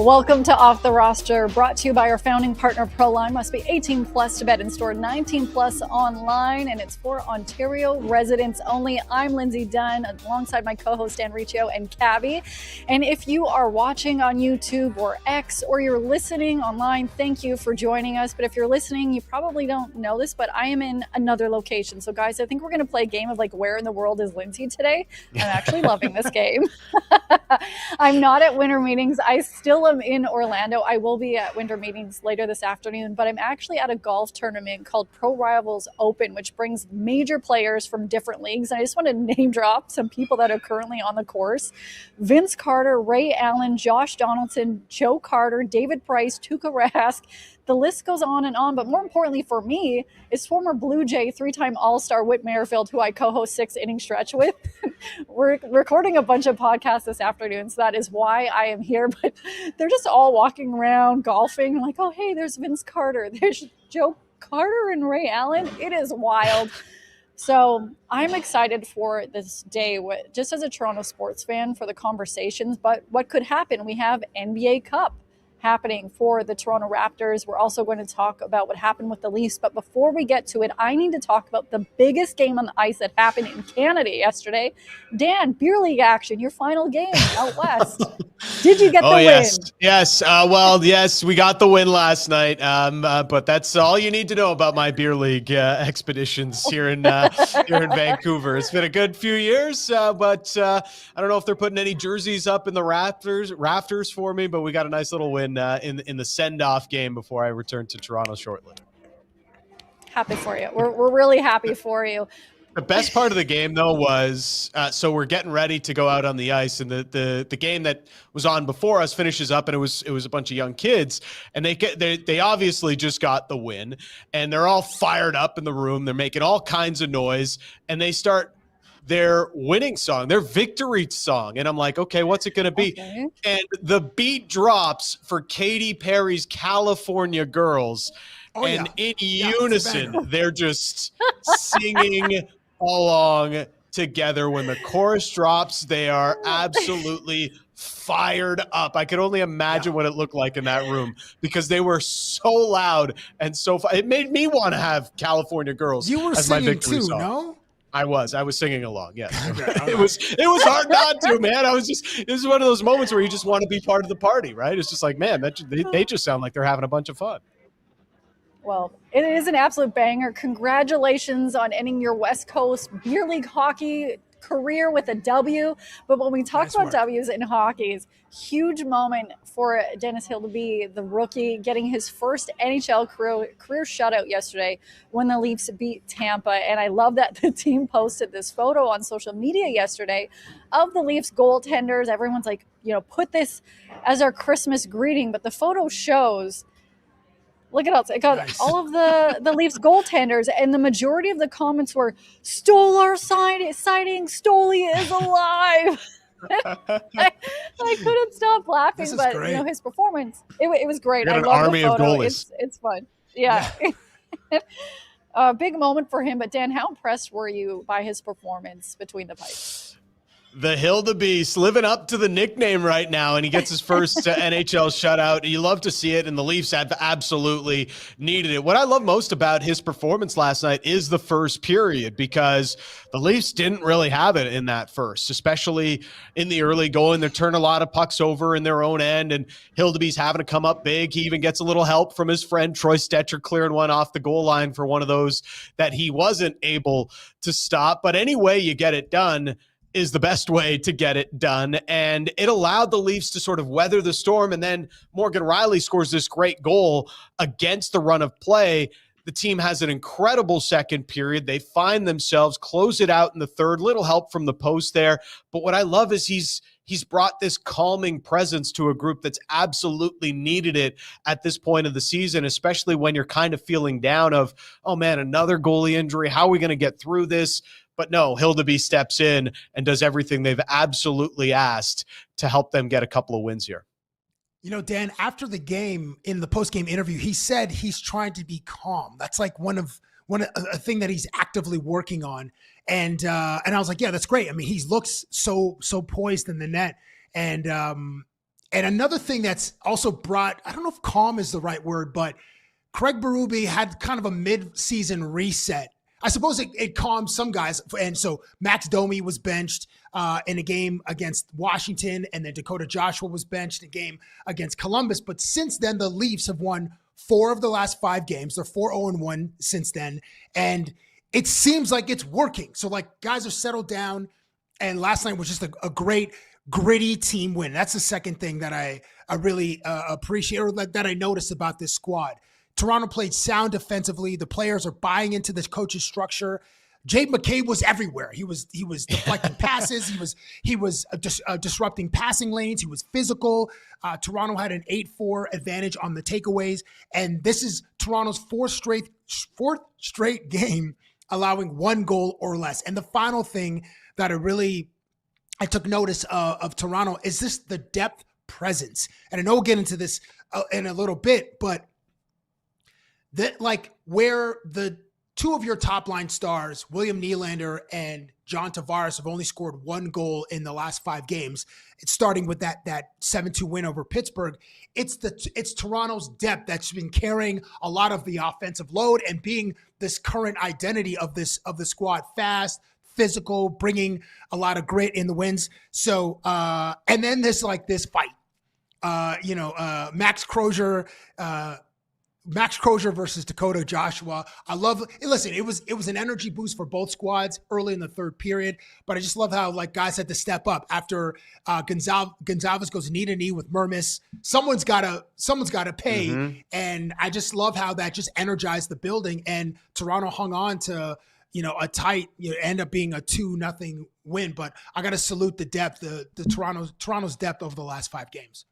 Welcome to Off the Roster, brought to you by our founding partner, Proline. Must be 18 plus to bet in store, 19 plus online, and it's for Ontario residents only. I'm Lindsay Dunn, alongside my co-host Dan Riccio and Cabby. And if you are watching on YouTube or X, or you're listening online, thank you for joining us. But if you're listening, you probably don't know this, but I am in another location. So guys, I think we're going to play a game of like, where in the world is Lindsay today? I'm actually loving this game. I'm not at winter meetings. I still am in Orlando. I will be at winter meetings later this afternoon, but I'm actually at a golf tournament called Pro Rivals Open, which brings major players from different leagues. And I just want to name drop some people that are currently on the course. Vince Carter, Ray Allen, Josh Donaldson, Joe Carter, David Price, Tuukka Rask. The list goes on and on, but more importantly for me is former Blue Jay, three-time All-Star Whit Merrifield, who I co-host 6 Inning Stretch with. We're recording a bunch of podcasts this afternoon, so that is why I am here. But they're just all walking around golfing. I'm like, oh, hey, there's Vince Carter. There's Joe Carter and Ray Allen. It is wild. So I'm excited for this day, just as a Toronto sports fan, for the conversations. But what could happen? We have NBA Cup happening for the Toronto Raptors. We're also going to talk about what happened with the Leafs. But before we get to it, I need to talk about the biggest game on the ice that happened in Canada yesterday. Dan, beer league action, your final game out west. Did you get the win? Yes. Yes, we got the win last night. But that's all you need to know about my beer league expeditions here in Vancouver. It's been a good few years, but I don't know if they're putting any jerseys up in the rafters for me, but we got a nice little win in the send-off game before I return to Toronto shortly. Happy for you. We're really happy for you. The best part of the game, though, was so we're getting ready to go out on the ice, and the game that was on before us finishes up, and it was a bunch of young kids, and they obviously just got the win, and they're all fired up in the room. They're making all kinds of noise, and they start their winning song, their victory song. And I'm like, okay, what's it going to be? Okay. And the beat drops for Katy Perry's California Girls. In unison, they're just singing along together. When the chorus drops, they are absolutely fired up. I could only imagine what it looked like in that room, because they were so loud and so it made me want to have California Girls as my victory song. No? I was singing along. Yes. It was hard not to, man. This is one of those moments where you just want to be part of the party, right? It's just like, man, they just sound like they're having a bunch of fun. Well, it is an absolute banger. Congratulations on ending your West Coast Beer League hockey career with a W. But when we talk about W's in hockey, huge moment for Dennis Hildeby, the rookie, getting his first NHL career shutout yesterday when the Leafs beat Tampa. And I love that the team posted this photo on social media yesterday of the Leafs goaltenders. Everyone's like, put this as our Christmas greeting. But the photo shows, look at it got all of the Leafs goaltenders, and the majority of the comments were, Stolar sighting, Stoli is alive. I couldn't stop laughing, but great. His performance, it was great. I love the photo. It's fun. Yeah. Big moment for him. But Dan, how impressed were you by his performance between the pipes? The Hildebeast living up to the nickname right now, and he gets his first NHL shutout. You love to see it, and the Leafs have absolutely needed it. What I love most about his performance last night is the first period, because the Leafs didn't really have it in that first, especially in the early going. They're turning a lot of pucks over in their own end, and Hildebeest having to come up big. He even gets a little help from his friend Troy Stetcher, clearing one off the goal line for one of those that he wasn't able to stop. But any way you get it done is the best way to get it done. And it allowed the Leafs to sort of weather the storm. And then Morgan Rielly scores this great goal against the run of play. The team has an incredible second period. They find themselves, close it out in the third. Little help from the post there. But what I love is he's brought this calming presence to a group that's absolutely needed it at this point of the season, especially when you're kind of feeling down of, oh man, another goalie injury. How are we going to get through this? But no, Hildeby steps in and does everything they've absolutely asked to help them get a couple of wins here. Dan, after the game, in the post-game interview, he said he's trying to be calm. That's like a thing that he's actively working on. And I was like, yeah, that's great. I mean, he looks so poised in the net. And And another thing that's also brought, I don't know if calm is the right word, but Craig Berube had kind of a mid-season reset. I suppose it calmed some guys. And so Max Domi was benched in a game against Washington, and then Dakota Joshua was benched in a game against Columbus. But since then, the Leafs have won 4 of the last 5 games. They're 4-0-1 since then. And it seems like it's working. So, like, guys are settled down. And last night was just a great, gritty team win. That's the second thing that I really appreciate, or that I noticed about this squad. Toronto played sound defensively. The players are buying into this coach's structure. Jake McCabe was everywhere. He was deflecting passes. He was disrupting passing lanes. He was physical. Toronto had an 8-4 advantage on the takeaways, and this is Toronto's fourth straight game allowing 1 goal or less. And the final thing that I took notice of Toronto is this: the depth presence. And I know we'll get into this in a little bit, but that, like, where the 2 of your top line stars, William Nylander and John Tavares, have only scored 1 goal in the last 5 games. It's starting with that 7-2 win over Pittsburgh. It's Toronto's depth that's been carrying a lot of the offensive load and being this current identity of the squad: fast, physical, bringing a lot of grit in the wins. So, and then this fight, Max Crozier versus Dakota Joshua. Listen, it was an energy boost for both squads early in the third period, but I just love how, like, guys had to step up after Gonzalez goes knee to knee with Mermis. Someone's got to pay. Mm-hmm. And I just love how that just energized the building, and Toronto hung on to, a tight, end up being a 2-0 win. But I got to salute the depth, the Toronto's depth over the last 5 games.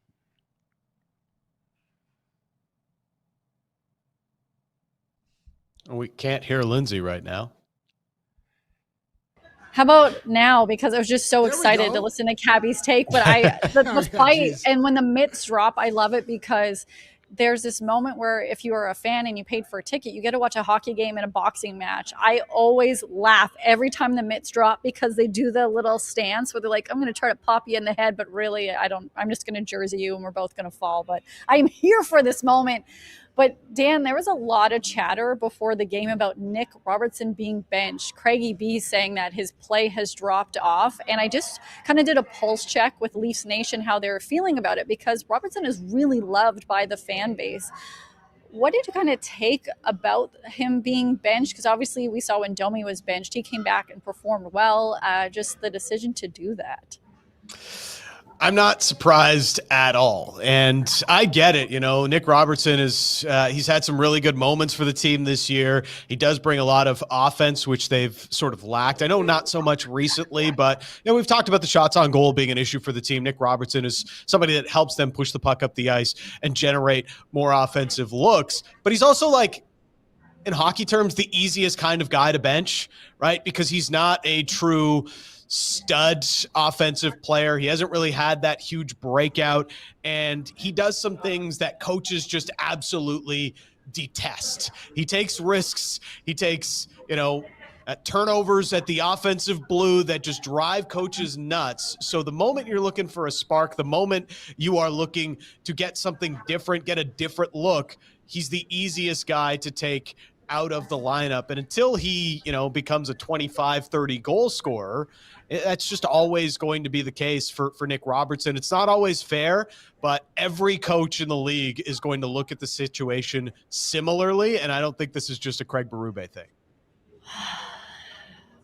We can't hear Lindsay right now. How about now? Because I was just so excited to listen to Cabby's take. But the fight, and when the mitts drop, I love it, because there's this moment where if you are a fan and you paid for a ticket, you get to watch a hockey game and a boxing match. I always laugh every time the mitts drop, because they do the little stance where they're like, I'm going to try to pop you in the head, but really I'm just going to jersey you and we're both going to fall. But I'm here for this moment. But Dan, there was a lot of chatter before the game about Nick Robertson being benched. Craigie B saying that his play has dropped off. And I just kind of did a pulse check with Leafs Nation, how they were feeling about it, because Robertson is really loved by the fan base. What did you kind of take about him being benched? Because obviously we saw when Domi was benched, he came back and performed well. Just the decision to do that. I'm not surprised at all. And I get it. Nick Robertson he's had some really good moments for the team this year. He does bring a lot of offense, which they've sort of lacked. I know not so much recently, but we've talked about the shots on goal being an issue for the team. Nick Robertson is somebody that helps them push the puck up the ice and generate more offensive looks. But he's also, like, in hockey terms, the easiest kind of guy to bench, right? Because he's not a true stud offensive player. He hasn't really had that huge breakout, and he does some things that coaches just absolutely detest. He takes risks. He takes, turnovers at the offensive blue that just drive coaches nuts. So the moment you're looking for a spark, the moment you are looking to get something different, get a different look, he's the easiest guy to take out of the lineup. And until he, becomes a 25, 30 goal scorer, that's just always going to be the case for Nick Robertson. It's not always fair, but every coach in the league is going to look at the situation similarly. And I don't think this is just a Craig Berube thing.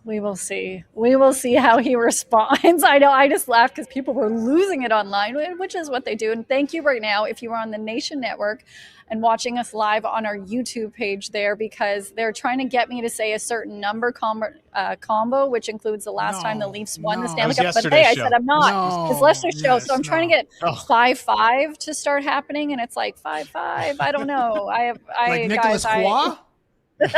We will see. We will see how he responds. I know I just laughed because people were losing it online, which is what they do. And thank you right now if you are on the Nation Network and watching us live on our YouTube page there, because they're trying to get me to say a certain number combo, which includes the last time the Leafs won the Stanley Cup. But hey, I said I'm not. It's yesterday's show. So I'm trying to get 5-5 to start happening. And it's like 5-5. I don't know. Like Nicholas Roy? And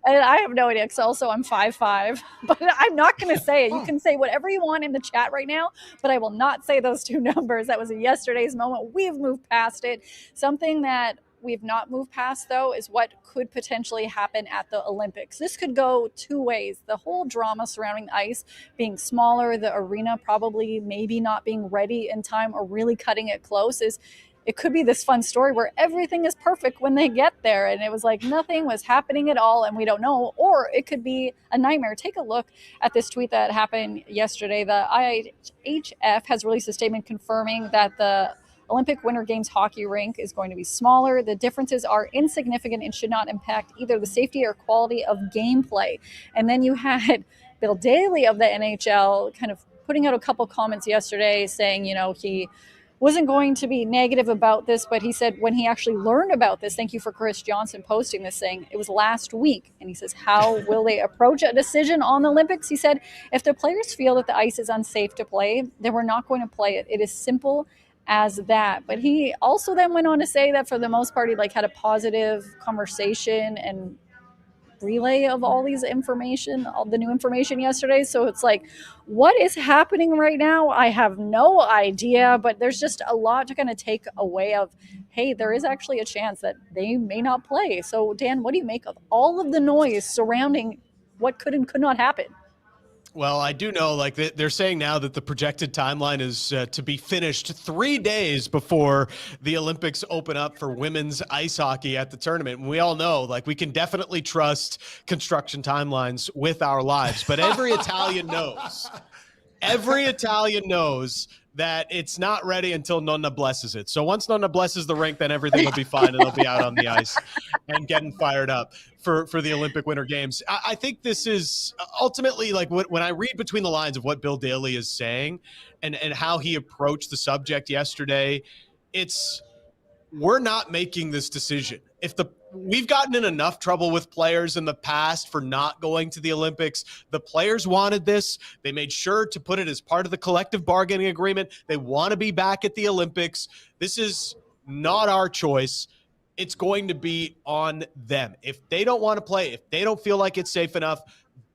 I have no idea, because also I'm 5'5", but I'm not going to say it. You can say whatever you want in the chat right now, but I will not say those 2 numbers. That was a yesterday's moment. We've moved past it. Something that we've not moved past, though, is what could potentially happen at the Olympics. This could go two ways. The whole drama surrounding the ice being smaller, the arena probably maybe not being ready in time or really cutting it close, is it could be this fun story where everything is perfect when they get there and it was like nothing was happening at all and we don't know. Or it could be a nightmare. Take a look at this tweet that happened yesterday. The IHF has released a statement confirming that the Olympic Winter Games hockey rink is going to be smaller. The differences are insignificant and should not impact either the safety or quality of gameplay. And then you had Bill Daly of the NHL kind of putting out a couple comments yesterday saying, he wasn't going to be negative about this, but he said when he actually learned about this, thank you for Chris Johnson posting this, saying it was last week. And he says, how will they approach a decision on the Olympics? He said, if the players feel that the ice is unsafe to play, then we're not going to play it. It is simple as that. But he also then went on to say that for the most part, he had a positive conversation and relay of all these information, all the new information yesterday. So it's what is happening right now? I have no idea, but there's just a lot to kind of take away of, hey, there is actually a chance that they may not play. So Dan, what do you make of all of the noise surrounding what could and could not happen? Well, I do know, they're saying now that the projected timeline is to be finished 3 days before the Olympics open up for women's ice hockey at the tournament. And we all know, we can definitely trust construction timelines with our lives. But every Italian knows that it's not ready until Nonna blesses it. So once Nonna blesses the rink, then everything will be fine and they'll be out on the ice and getting fired up for the Olympic Winter Games. I think this is ultimately when I read between the lines of what Bill Daly is saying and how he approached the subject yesterday, we're not making this decision. We've gotten in enough trouble with players in the past for not going to the Olympics. The players wanted this. They made sure to put it as part of the collective bargaining agreement. They want to be back at the Olympics. This is not our choice. It's going to be on them. If they don't want to play, if they don't feel like it's safe enough,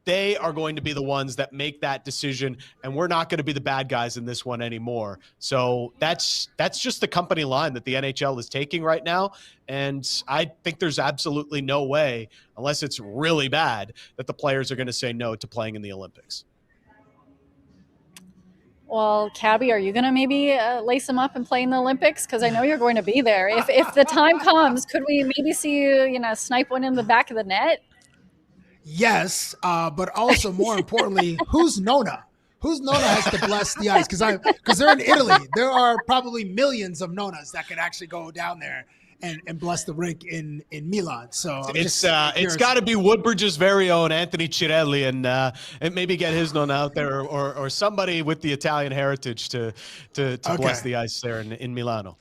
they are going to be the ones that make that decision, and we're not going to be the bad guys in this one anymore. So that's just the company line that the NHL is taking right now, and I think there's absolutely no way, unless it's really bad, that the players are going to say no to playing in the Olympics. Well, Cabby, are you going to maybe lace them up and play in the Olympics? Because I know you're going to be there. If the time comes, could we maybe see you, snipe one in the back of the net? Yes, but also more importantly, who's Nona? Who's Nona has to bless the ice? Because they're in Italy. There are probably millions of Nonas that could actually go down there and bless the rink in Milan. So it's got to be Woodbridge's very own Anthony Cirelli and maybe get his Nona out there or somebody with the Italian heritage to bless the ice there in Milano.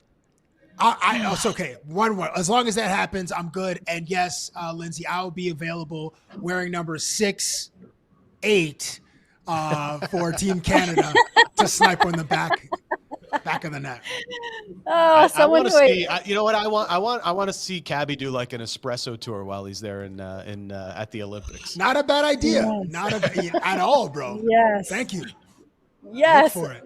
It's okay. One more. As long as that happens, I'm good. And yes, Lindsay, I'll be available wearing number 6'8" for Team Canada to snipe on the back of the net. Oh, someone I see. You know what I want? I want to see Cabby do an espresso tour while he's there at the Olympics. Not a bad idea. Yes. Not at all, bro. Yes. Thank you. Yes. Look for it.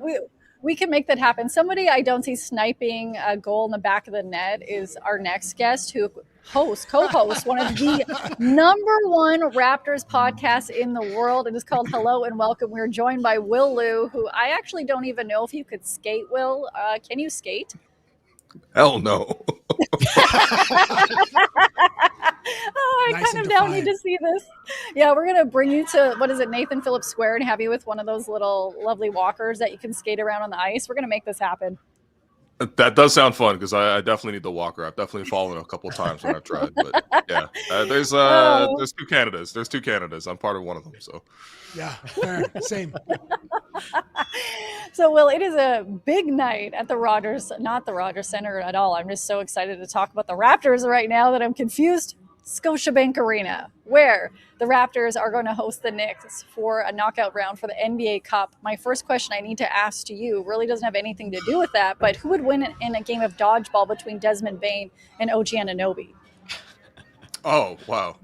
We can make that happen. Somebody I don't see sniping a goal in the back of the net is our next guest, who co-hosts one of the #1 Raptors podcasts in the world. It is called Hello and Welcome. We're joined by Will Liu, who I actually don't even know if you could skate, Will. Can you skate? Hell no. Oh, I kind of now need to see this. Yeah, we're going to bring you to, Nathan Phillips Square and have you with one of those little lovely walkers that you can skate around on the ice. We're going to make this happen. That does sound fun because I definitely need the walker. I've definitely fallen a couple of times when I've tried. But yeah, there's 2 Canadas. There's 2 Canadas. I'm part of one of them. So yeah, fair. Same. So, Will, it is a big night at the Rogers, not the Rogers Center at all. I'm just so excited to talk about the Raptors right now that I'm confused. Scotiabank Arena, where the Raptors are going to host the Knicks for a knockout round for the NBA Cup. My first question I need to ask to you really doesn't have anything to do with that, but who would win in a game of dodgeball between Desmond Bane and OG Anunoby? Oh, wow.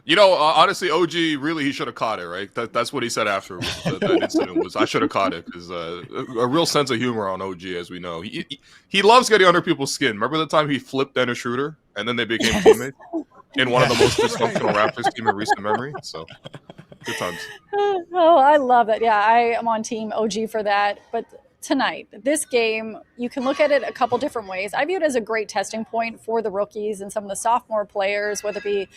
Honestly, OG really he should have caught it, right? That's what he said after that incident was I should have caught it because a real sense of humor on OG, as we know. He loves getting under people's skin. Remember the time he flipped Dennis Schroeder and then they became teammates in one of the most dysfunctional Raptors team in recent memory. So good times. Oh, I love it. Yeah, I am on team OG for that. But tonight, this game, you can look at it a couple different ways. I view it as a great testing point for the rookies and some of the sophomore players, whether it be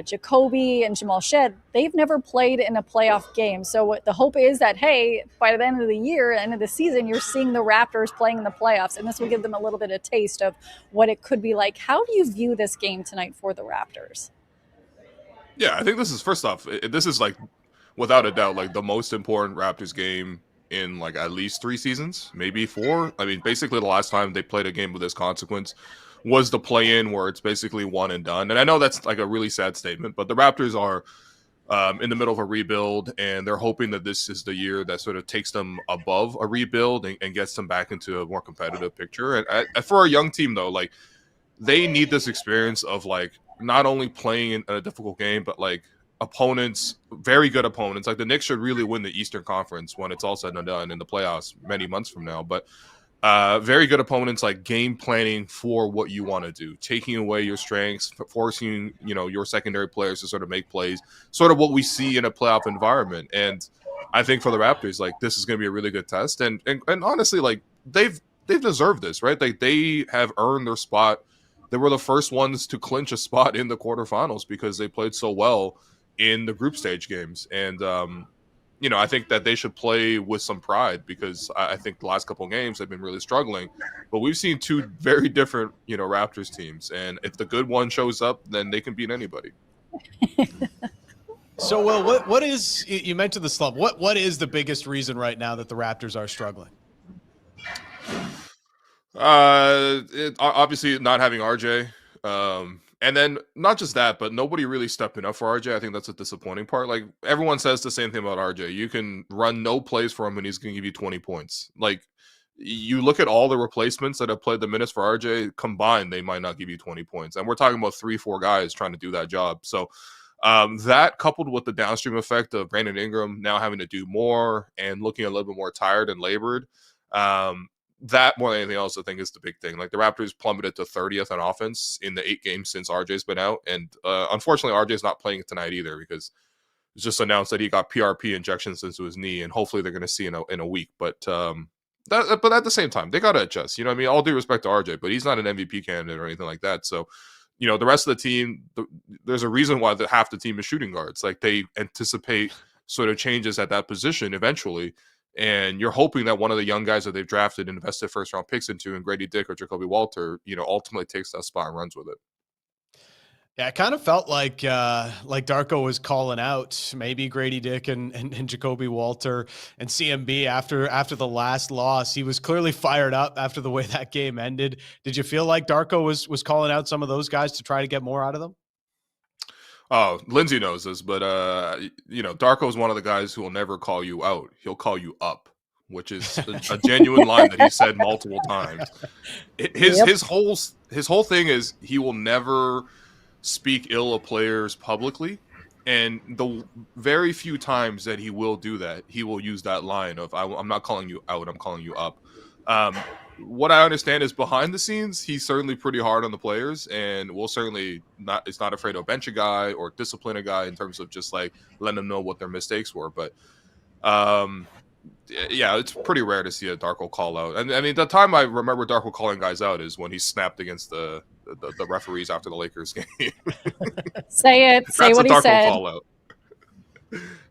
Jacoby and Jamal Shed. They've never played in a playoff game. So the hope is that, hey, by the end of the year, end of the season, you're seeing the Raptors playing in the playoffs. And this will give them a little bit of taste of what it could be like. How do you view this game tonight for the Raptors? Yeah, I think this is, first off, this is like, without a doubt, like the most important Raptors game in like at least 3 seasons, maybe 4. I mean, basically the last time they played a game with this consequence was the play-in where it's basically one and done. And I know that's like a really sad statement, but the Raptors are in the middle of a rebuild, and they're hoping that this is the year that sort of takes them above a rebuild and gets them back into a more competitive picture. And for a young team, though, like they need this experience of like not only playing in a difficult game, but like opponents, very good opponents. Like the Knicks should really win the Eastern Conference when it's all said and done in the playoffs many months from now. But very good opponents, like game planning for what you want to do, taking away your strengths, forcing your secondary players to sort of make plays, sort of what we see in a playoff environment. And I think for the Raptors, like this is going to be a really good test. And honestly, like they've deserved this, right? Like they have earned their spot. They were the first ones to clinch a spot in the quarterfinals because they played so well in the group stage games. And, I think that they should play with some pride because I think the last couple of games they've been really struggling. But we've seen 2 very different, Raptors teams. And if the good one shows up, then they can beat anybody. So, Will, what is, you mentioned the slump. What is the biggest reason right now that the Raptors are struggling? Obviously not having RJ. And then not just that, but nobody really stepping up for RJ. I think that's a disappointing part. Like everyone says the same thing about RJ. You can run no plays for him and he's going to give you 20 points. Like you look at all the replacements that have played the minutes for RJ combined, they might not give you 20 points. And we're talking about 3-4 guys trying to do that job. So that coupled with the downstream effect of Brandon Ingram now having to do more and looking a little bit more tired and labored, that more than anything else, I think is the big thing. Like the Raptors plummeted to 30th on offense in the 8 games since RJ's been out. And unfortunately, RJ's not playing tonight either because it's just announced that he got PRP injections into his knee, and hopefully they're going to see in a week. But at the same time, they got to adjust. I mean, all due respect to RJ, but he's not an MVP candidate or anything like that. So, the rest of the team, there's a reason why half the team is shooting guards. Like they anticipate sort of changes at that position eventually. And you're hoping that one of the young guys that they've drafted and invested first-round picks into, and Grady Dick or Jacoby Walter, ultimately takes that spot and runs with it. Yeah, it kind of felt like Darko was calling out maybe Grady Dick and Jacoby Walter and CMB after the last loss. He was clearly fired up after the way that game ended. Did you feel like Darko was calling out some of those guys to try to get more out of them? Oh, Lindsay knows this, but Darko is one of the guys who will never call you out. He'll call you up, which is a genuine line that he said multiple times. His whole thing is he will never speak ill of players publicly, and the very few times that he will do that, he will use that line of I'm not calling you out, I'm calling you up. What I understand is behind the scenes, he's certainly pretty hard on the players, and will certainly is not afraid to bench a guy or discipline a guy in terms of just like letting them know what their mistakes were. But yeah, it's pretty rare to see a Darko call out. And I mean, the time I remember Darko calling guys out is when he snapped against the referees after the Lakers game. Say it. Say what he said. Call out.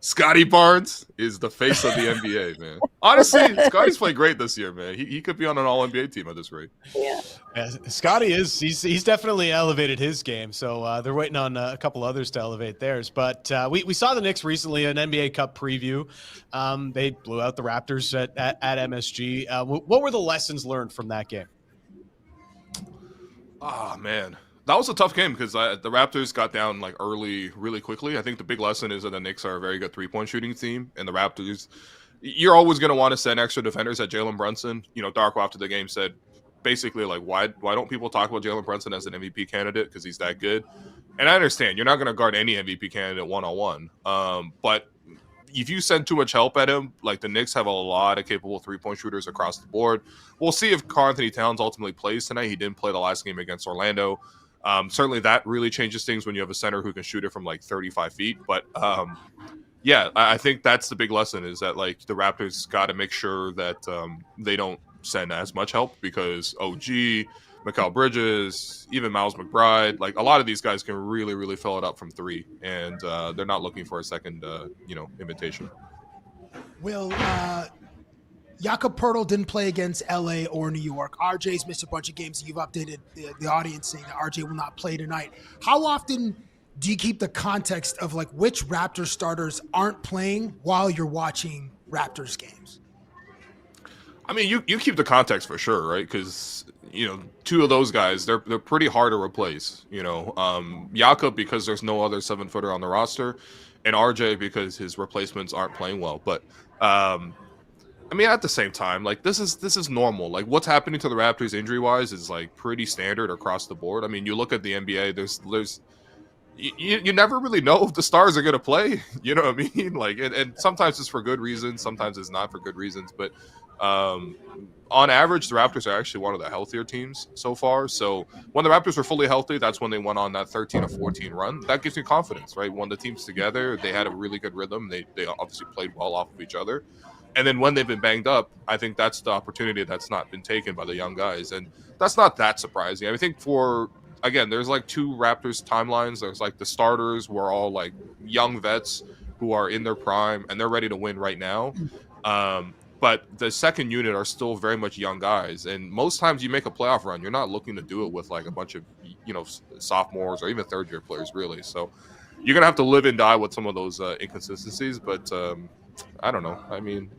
Scotty Barnes is the face of the NBA, man. Honestly, Scotty's played great this year, man. He could be on an All-NBA team at this rate. Yeah, Scotty is. He's definitely elevated his game. So they're waiting on a couple others to elevate theirs. But we saw the Knicks recently, an NBA Cup preview. They blew out the Raptors at MSG. What were the lessons learned from that game? Oh, man. That was a tough game because the Raptors got down like early really quickly. I think the big lesson is that the Knicks are a very good three-point shooting team, and the Raptors, you're always going to want to send extra defenders at Jalen Brunson. Darko after the game said basically like, why don't people talk about Jalen Brunson as an MVP candidate because he's that good? And I understand you're not going to guard any MVP candidate one-on-one. But if you send too much help at him, like the Knicks have a lot of capable three-point shooters across the board. We'll see if Karl-Anthony Towns ultimately plays tonight. He didn't play the last game against Orlando. Certainly that really changes things when you have a center who can shoot it from like 35 feet. But yeah, I think that's the big lesson is that like the Raptors got to make sure that they don't send as much help because OG, Mikal Bridges, even Miles McBride, like a lot of these guys can really, really fill it up from three, and they're not looking for a second, invitation. Will Jakob Poeltl didn't play against LA or New York. RJ's missed a bunch of games. You've updated the audience saying that RJ will not play tonight. How often do you keep the context of like which Raptors starters aren't playing while you're watching Raptors games? I mean, you keep the context for sure, right? Because two of those guys, they're pretty hard to replace. Jakob because there's no other 7-footer on the roster, and RJ because his replacements aren't playing well. But I mean, at the same time, like this is normal. Like what's happening to the Raptors injury wise is like pretty standard across the board. I mean, you look at the NBA, there's you never really know if the stars are going to play. You know what I mean? Like, and sometimes it's for good reasons, sometimes it's not for good reasons. But on average, the Raptors are actually one of the healthier teams so far. So when the Raptors were fully healthy, that's when they went on that 13-14 run. That gives you confidence, right? When the team's together, they had a really good rhythm. They obviously played well off of each other. And then when they've been banged up, I think that's the opportunity that's not been taken by the young guys. And that's not that surprising. I think there's like two Raptors timelines. There's like the starters who are all like young vets who are in their prime and they're ready to win right now. But the second unit are still very much young guys. And most times you make a playoff run, you're not looking to do it with like a bunch of, sophomores or even third-year players, really. So you're going to have to live and die with some of those inconsistencies. But I don't know. I mean,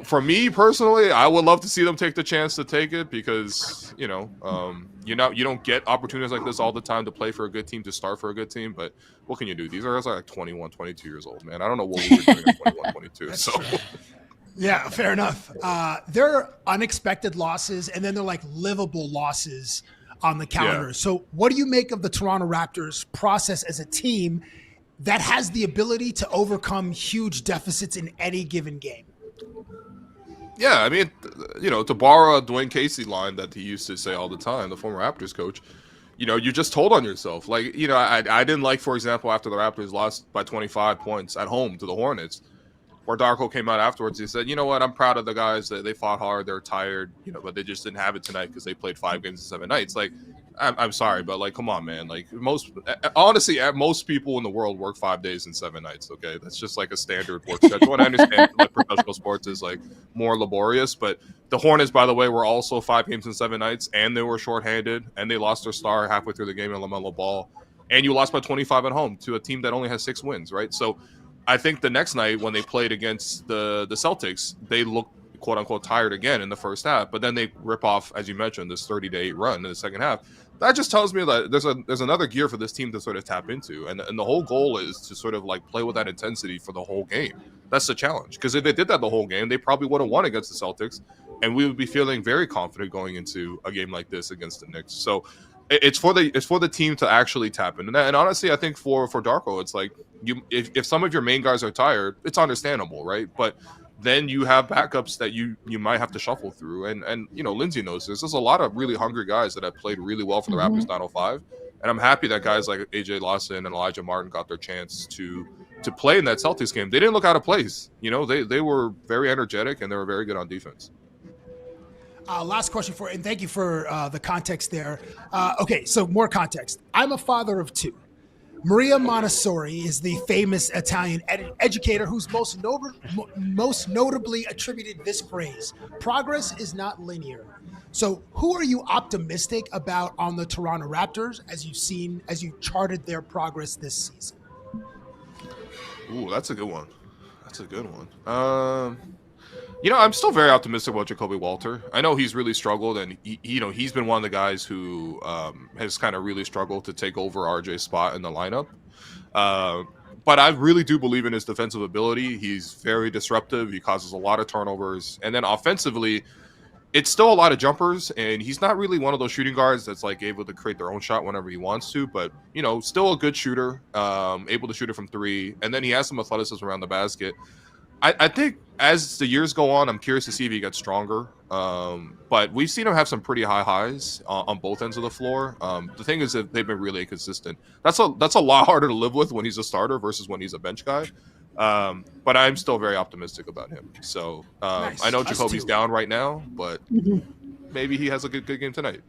for me personally, I would love to see them take the chance to take it because, you don't get opportunities like this all the time to play for a good team, to start for a good team. But what can you do? These guys are like 21, 22 years old, man. I don't know what we were doing at 21, 22. So. Yeah, fair enough. There are unexpected losses, and then they're like livable losses on the calendar. Yeah. So what do you make of the Toronto Raptors process as a team that has the ability to overcome huge deficits in any given game? Yeah, I mean, to borrow a Dwayne Casey line that he used to say all the time, the former Raptors coach, you just told on yourself. Like, I didn't like, for example, after the Raptors lost by 25 points at home to the Hornets, where Darko came out afterwards, he said, you know what, I'm proud of the guys. That they fought hard, they're tired, but they just didn't have it tonight because they played 5 games in 7 nights. Like, I'm sorry, but like, come on, man. Like most people in the world work 5 days and 7 nights. Okay, that's just like a standard work schedule. And I understand like professional sports is like more laborious, but the Hornets, by the way, were also 5 games and 7 nights, and they were shorthanded, and they lost their star halfway through the game in LaMelo Ball, and you lost by 25 at home to a team that only has 6 wins, right? So I think the next night when they played against the Celtics, they looked quote unquote tired again in the first half, but then they rip off, as you mentioned, this 30-8 run in the second half. That just tells me that there's another gear for this team to sort of tap into, and the whole goal is to sort of like play with that intensity for the whole game. That's the challenge, because if they did that the whole game, they probably would have won against the Celtics, and we would be feeling very confident going into a game like this against the Knicks. So it's for the team to actually tap in, and honestly, I think for Darko, it's like if some of your main guys are tired, it's understandable, right? But then you have backups that you might have to shuffle through. And Lindsay knows this. There's a lot of really hungry guys that have played really well for the Raptors 905. And I'm happy that guys like AJ Lawson and Elijah Martin got their chance to play in that Celtics game. They didn't look out of place. They were very energetic and they were very good on defense. Last question and thank you for the context there. Okay, so more context. I'm a father of 2. Maria Montessori is the famous Italian educator who's most notably attributed this phrase: progress is not linear. So who are you optimistic about on the Toronto Raptors as you've charted their progress this season? Ooh, that's a good one. I'm still very optimistic about Jacoby Walter. I know he's really struggled, and he's been one of the guys who has kind of really struggled to take over RJ's spot in the lineup. But I really do believe in his defensive ability. He's very disruptive. He causes a lot of turnovers, and then offensively, it's still a lot of jumpers, and he's not really one of those shooting guards that's like able to create their own shot whenever he wants to, but still a good shooter, able to shoot it from three, and then he has some athleticism around the basket. I think as the years go on, I'm curious to see if he gets stronger. But we've seen him have some pretty high highs on both ends of the floor. The thing is that they've been really inconsistent. That's a lot harder to live with when he's a starter versus when he's a bench guy. But I'm still very optimistic about him. So Nice. I know Us Jacoby's too. down right now, but maybe he has a good game tonight.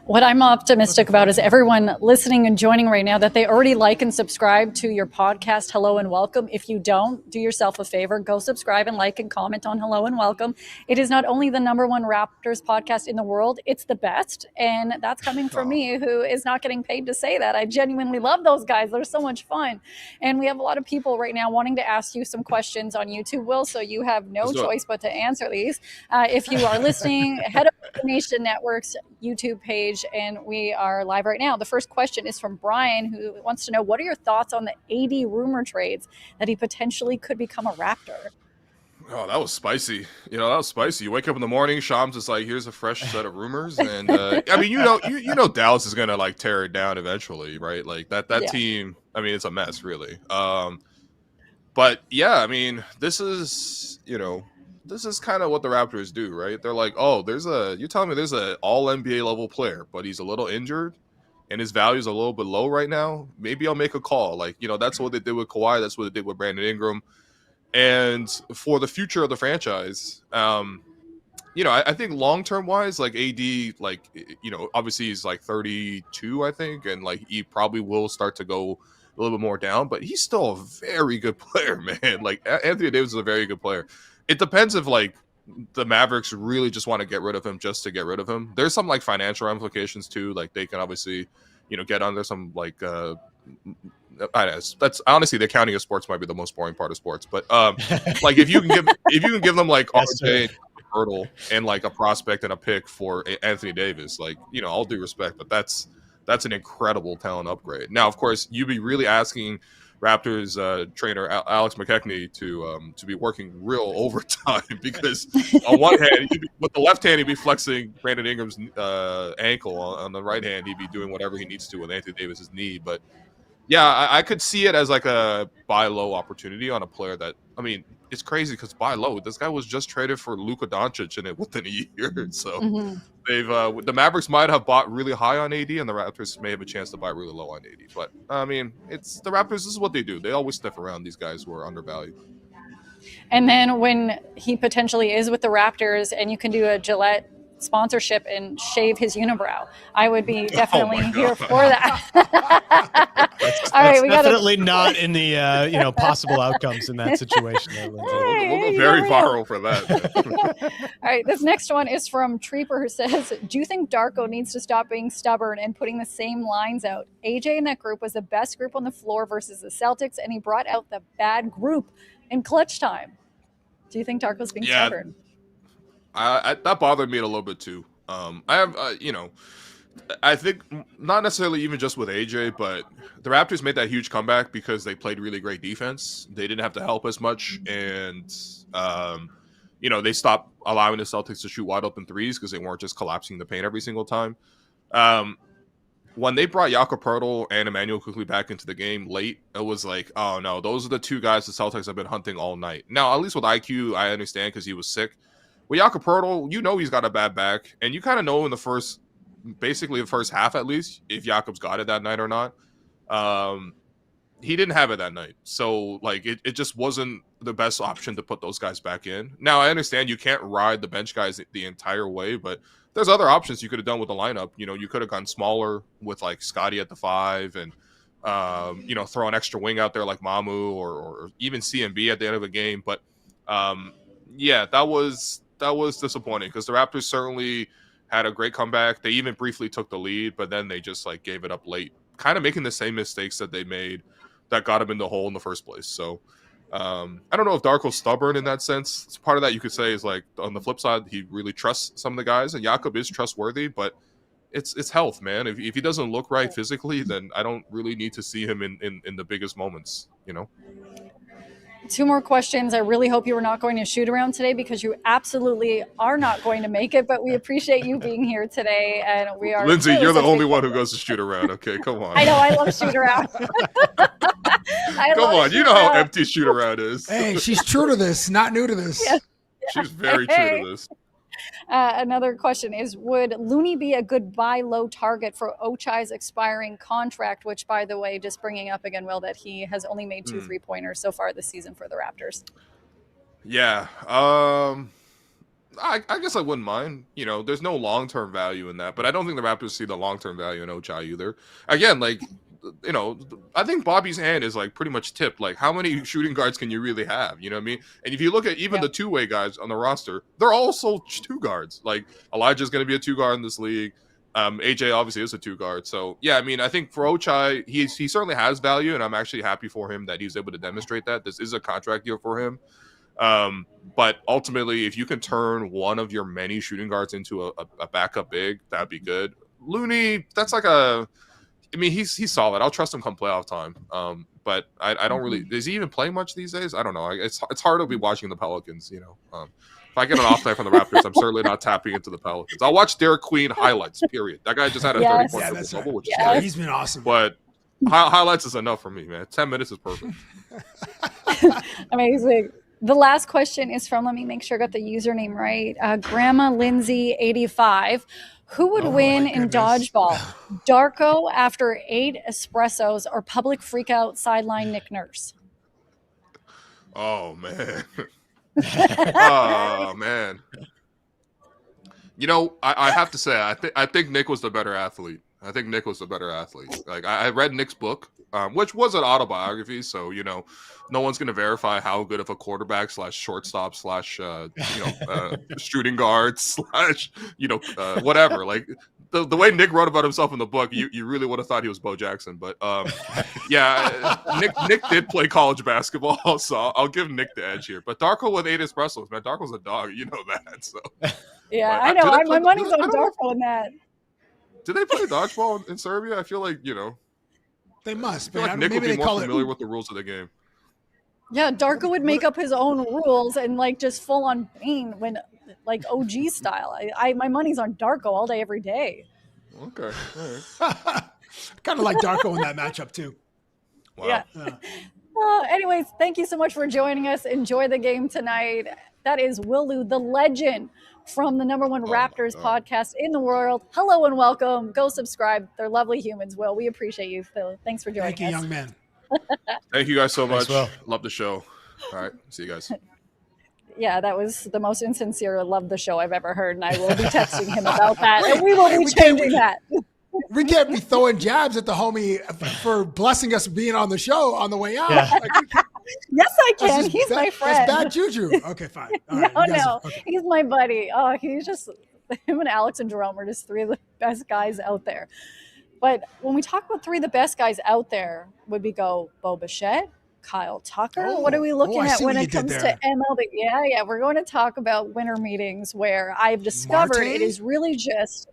What I'm optimistic about is everyone listening and joining right now that they already like and subscribe to your podcast, Hello and Welcome. If you don't, do yourself a favor, go subscribe and like and comment on Hello and Welcome. It is not only the #1 Raptors podcast in the world, it's the best. And that's coming from me, who is not getting paid to say that. I genuinely love those guys. They're so much fun. And we have a lot of people right now wanting to ask you some questions on YouTube, Will, so you have no choice but to answer these. If you are listening, head over to the Nation Network's YouTube page, and we are live right now. The first question is from Brian, who wants to know, what are your thoughts on the AD rumor trades that he potentially could become a Raptor? Oh, that was spicy. That was spicy. You wake up in the morning, Shams is like, here's a fresh set of rumors. And I mean, you know Dallas is going to like tear it down eventually, right? Like that team, I mean, it's a mess really. But yeah, I mean, this is kind of what the Raptors do, right? They're like, oh, you're telling me there's an all NBA level player, but he's a little injured and his value is a little bit low right now. Maybe I'll make a call. Like, that's what they did with Kawhi. That's what they did with Brandon Ingram. And for the future of the franchise, I think long-term wise, like AD, like, obviously he's like 32, I think. And like, he probably will start to go a little bit more down, but he's still a very good player, man. Like Anthony Davis is a very good player. It depends if like the Mavericks really just want to get rid of him just to get rid of him. There's some like financial ramifications too. Like they can obviously, get under some like that's honestly, the accounting of sports might be the most boring part of sports. But like if you can give them like RJ Hurdle and like a prospect and a pick for Anthony Davis, like all due respect, but that's an incredible talent upgrade. Now, of course, you'd be really asking Raptors trainer Alex McKechnie to be working real overtime, because on one hand, with the left hand, he'd be flexing Brandon Ingram's ankle. On the right hand, he'd be doing whatever he needs to with Anthony Davis's knee. But yeah, I could see it as like a buy low opportunity on a player that, I mean, it's crazy because buy low. This guy was just traded for Luka Doncic in it within a year. So they've the Mavericks might have bought really high on AD, and the Raptors may have a chance to buy really low on AD. But I mean, it's the Raptors. This is what they do. They always sniff around these guys who are undervalued. And then when he potentially is with the Raptors and you can do a Gillette sponsorship and shave his unibrow, I would be definitely here for that. All right, we got definitely not in the possible outcomes in that situation. There, Lindsay. We'll go very viral for that. All right, this next one is from Treeper, who says, do you think Darko needs to stop being stubborn and putting the same lines out? AJ in that group was the best group on the floor versus the Celtics, and he brought out the bad group in clutch time. Do you think Darko's being stubborn? That bothered me a little bit too. I think not necessarily even just with AJ, but the Raptors made that huge comeback because they played really great defense. They didn't have to help as much, and they stopped allowing the Celtics to shoot wide open threes because they weren't just collapsing the paint every single time. When they brought Jakob Poeltl and Emmanuel quickly back into the game late, it was like, oh no, those are the two guys the Celtics have been hunting all night. Now, at least with IQ, I understand because he was sick. With Jakob Poeltl, he's got a bad back, and you kind of know in the first half at least, if Jakob's got it that night or not. He didn't have it that night, so like it just wasn't the best option to put those guys back in. Now, I understand you can't ride the bench guys the entire way, but there's other options you could have done with the lineup. You could have gone smaller with like Scotty at the 5 and throw an extra wing out there like Mamu or even CMB at the end of the game. But yeah, that was disappointing because the Raptors certainly had a great comeback. They even briefly took the lead, but then they just like gave it up late, kind of making the same mistakes that they made that got him in the hole in the first place. So I don't know if Darko's stubborn in that sense. Part of that you could say is like on the flip side, he really trusts some of the guys, and Jakob is trustworthy, but it's health, man. If he doesn't look right physically, then I don't really need to see him in the biggest moments, 2 more questions. I really hope you are not going to shoot around today because you absolutely are not going to make it, but we appreciate you being here today. And we are Lindsay, really you're the such only big one who fans. goes to shoot around. Okay, come on. I know, I love shoot around. Come on, you know how empty shoot around is. Hey, she's true to this, not new to this. Yeah. She's very true to this. Another question is, would Looney be a good buy low target for Ochai's expiring contract, which, by the way, just bringing up again, Will, that he has only made 2 3-pointers so far this season for the Raptors. Yeah. I guess I wouldn't mind. You know, there's no long-term value in that, but I don't think the Raptors see the long-term value in Ochai either. Again, like, you know, I think Bobby's hand is like pretty much tipped. Like, how many shooting guards can you really have? You know what I mean? And if you look at even the two-way guys on the roster, they're also 2 guards. Like, Elijah's going to be a 2 guard in this league. AJ obviously is a 2 guard. So yeah, I mean, I think for Ochai, he certainly has value, and I'm actually happy for him that he's able to demonstrate that. This is a contract year for him. But ultimately, if you can turn one of your many shooting guards into a backup big, that'd be good. Looney, that's like I mean, he's solid. I'll trust him come playoff time. But I don't really. Is he even playing much these days? I don't know. It's hard to be watching the Pelicans. You know, if I get an off night from the Raptors, I'm certainly not tapping into the Pelicans. I'll watch Derek Queen highlights. Period. That guy just had a 30-point triple double, which is Yeah, he's been awesome. But highlights is enough for me, man. 10 minutes is perfect. Amazing. The last question is from, let me make sure I got the username right, Grandma Lindsay 85. Who would win in dodgeball? Darko after 8 espressos or public freakout sideline Nick Nurse? Oh, man. Oh, man. You know, I have to say, I think Nick was the better athlete. Like, I read Nick's book, which was an autobiography, so, you know, no one's going to verify how good of a quarterback / shortstop / shooting guard / whatever. Like, the way Nick wrote about himself in the book, you really would have thought he was Bo Jackson. But yeah, Nick did play college basketball, so I'll give Nick the edge here. But Darko with 8 espressos, man, Darko's a dog, you know that. So yeah, I know. My money's on Darko in that. Do they play dodgeball in Serbia? I feel like, you know, they must. I feel like Nick would be more familiar with the rules of the game. Yeah, Darko would make up his own rules and like just full on Bane when like OG style. My money's on Darko all day, every day. Okay. All right. Kind of like Darko in that matchup too. Wow. Yeah. Anyways, thank you so much for joining us. Enjoy the game tonight. That is Will Lou, the legend from the #1 Raptors podcast in the world. Hello and welcome. Go subscribe. They're lovely humans, Will. We appreciate you, Phil. Thanks for joining us. Thank you, young man. Thank you guys so much. Will. Love the show. All right. See you guys. Yeah, that was the most insincere love the show I've ever heard, and I will be texting him about that, and we will be changing that. We can't be throwing jabs at the homie for blessing us being on the show on the way out. Yeah. Yes, I can. He's my friend. That's bad juju. Okay, fine. All right, okay. He's my buddy. Oh, he's just, him and Alex and Jerome are just 3 of the best guys out there. But when we talk about 3 of the best guys out there, would we go Bo Bichette, Kyle Tucker? What are we looking at when it comes to MLB? Yeah. We're going to talk about winter meetings where I've discovered it is really just...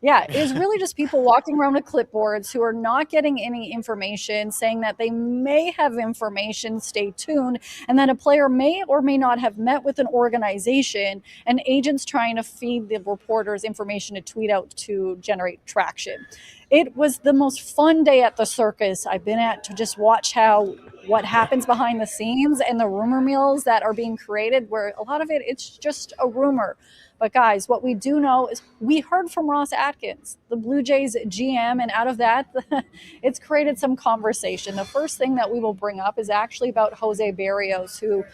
it is really just people walking around with clipboards who are not getting any information, saying that they may have information, stay tuned, and that a player may or may not have met with an organization, and agents trying to feed the reporters information to tweet out to generate traction. It was the most fun day at the circus I've been at to just watch what happens behind the scenes and the rumor mills that are being created, where a lot of it's just a rumor. But guys, what we do know is we heard from Ross Atkins, the Blue Jays GM, and out of that, it's created some conversation. The first thing that we will bring up is actually about Jose Berrios, who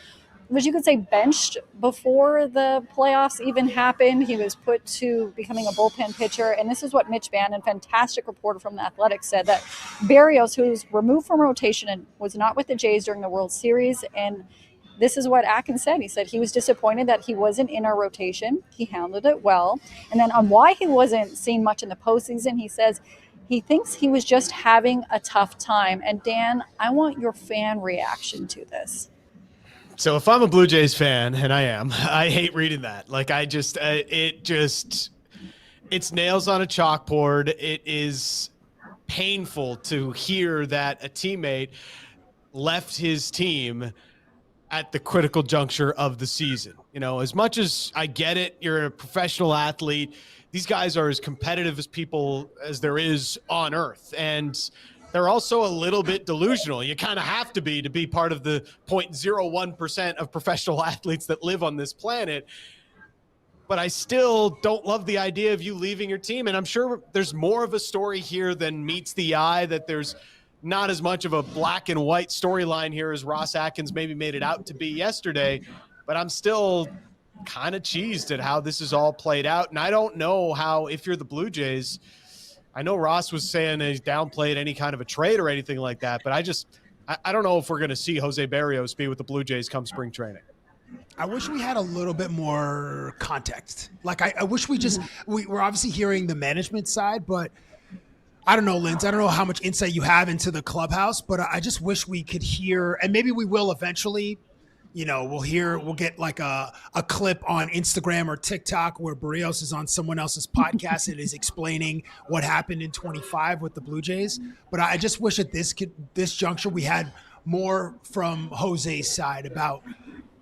was, you could say, benched before the playoffs even happened. He was put to becoming a bullpen pitcher. And this is what Mitch Bannon, fantastic reporter from The Athletic, said, that Berrios, who's removed from rotation and was not with the Jays during the World Series, and this is what Atkins said. He said he was disappointed that he wasn't in our rotation. He handled it well. And then on why he wasn't seen much in the postseason, he says he thinks he was just having a tough time. And Dan, I want your fan reaction to this. So if I'm a Blue Jays fan, and I am, I hate reading that. Like, it's nails on a chalkboard. It is painful to hear that a teammate left his team at the critical juncture of the season. You know, as much as I get it, you're a professional athlete. These guys are as competitive as people as there is on earth. And they're also a little bit delusional. You kind of have to be part of the 0.01% of professional athletes that live on this planet. But I still don't love the idea of you leaving your team. And I'm sure there's more of a story here than meets the eye, that there's not as much of a black and white storyline here as Ross Atkins maybe made it out to be yesterday. But I'm still kind of cheesed at how this is all played out. And I don't know how, if you're the Blue Jays, I know Ross was saying he's downplayed any kind of a trade or anything like that, but I don't know if we're going to see Jose Berrios be with the Blue Jays come spring training. I wish we had a little bit more context. Like, I wish we're obviously hearing the management side, but I don't know, Lindsay. I don't know how much insight you have into the clubhouse, but I just wish we could hear, and maybe we will eventually. You know, we'll get like a clip on Instagram or TikTok where Berrios is on someone else's podcast and is explaining what happened in 25 with the Blue Jays. But I just wish at this juncture we had more from Jose's side about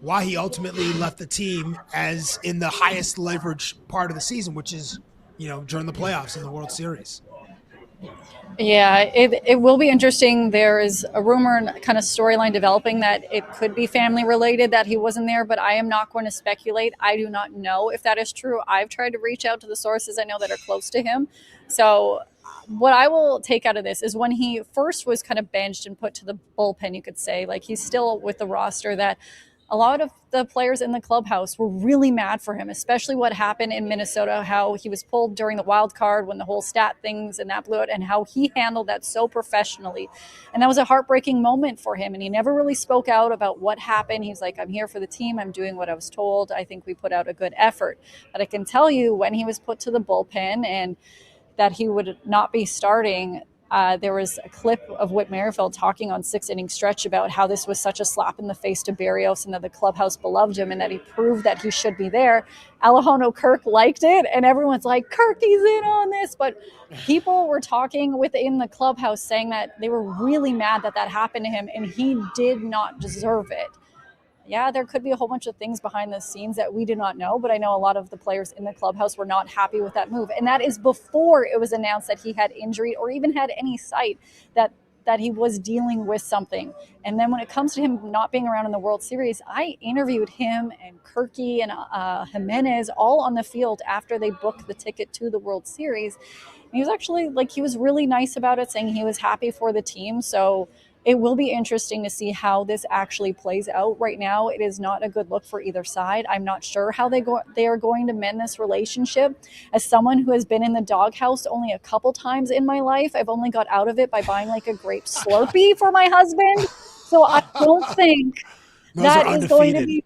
why he ultimately left the team as in the highest leverage part of the season, which is, you know, during the playoffs in the World Series. Yeah, it will be interesting. There is a rumor and kind of storyline developing that it could be family related, that he wasn't there, but I am not going to speculate. I do not know if that is true. I've tried to reach out to the sources I know that are close to him. So what I will take out of this is when he first was kind of benched and put to the bullpen, you could say, like, he's still with the roster, that a lot of the players in the clubhouse were really mad for him, especially what happened in Minnesota, how he was pulled during the wild card when the whole stat things and that blew out, and how he handled that so professionally. And that was a heartbreaking moment for him. And he never really spoke out about what happened. He's like, I'm here for the team. I'm doing what I was told. I think we put out a good effort. But I can tell you, when he was put to the bullpen and that he would not be starting, there was a clip of Whit Merrifield talking on 6 inning stretch about how this was such a slap in the face to Berrios and that the clubhouse beloved him and that he proved that he should be there. Alejandro Kirk liked it, and everyone's like, Kirk, he's in on this. But people were talking within the clubhouse saying that they were really mad that that happened to him, and he did not deserve it. Yeah, there could be a whole bunch of things behind the scenes that we do not know, but I know a lot of the players in the clubhouse were not happy with that move. And that is before it was announced that he had injury or even had any sight that he was dealing with something. And then when it comes to him not being around in the World Series, I interviewed him and Kirky and Jimenez all on the field after they booked the ticket to the World Series. And he was actually, like, he was really nice about it, saying he was happy for the team. So it will be interesting to see how this actually plays out. Right now, it is not a good look for either side. I'm not sure how they are going to mend this relationship. As someone who has been in the doghouse only a couple times in my life, I've only got out of it by buying like a grape Slurpee for my husband. So I don't think that is going to be.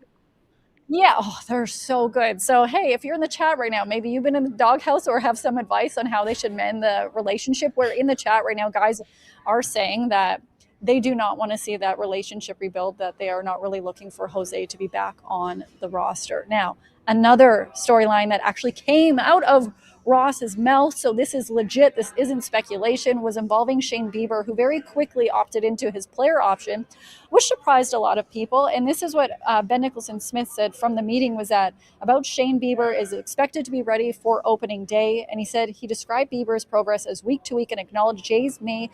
Yeah, they're so good. So, hey, if you're in the chat right now, maybe you've been in the doghouse or have some advice on how they should mend the relationship. We're in the chat right now. Guys are saying that they do not want to see that relationship rebuild, that they are not really looking for Jose to be back on the roster. Now, another storyline that actually came out of Ross's mouth, so this is legit, this isn't speculation, was involving Shane Bieber, who very quickly opted into his player option, which surprised a lot of people. And this is what Ben Nicholson-Smith said from the meeting, was that about Shane Bieber is expected to be ready for opening day. And he said he described Bieber's progress as week to week and acknowledged Jays may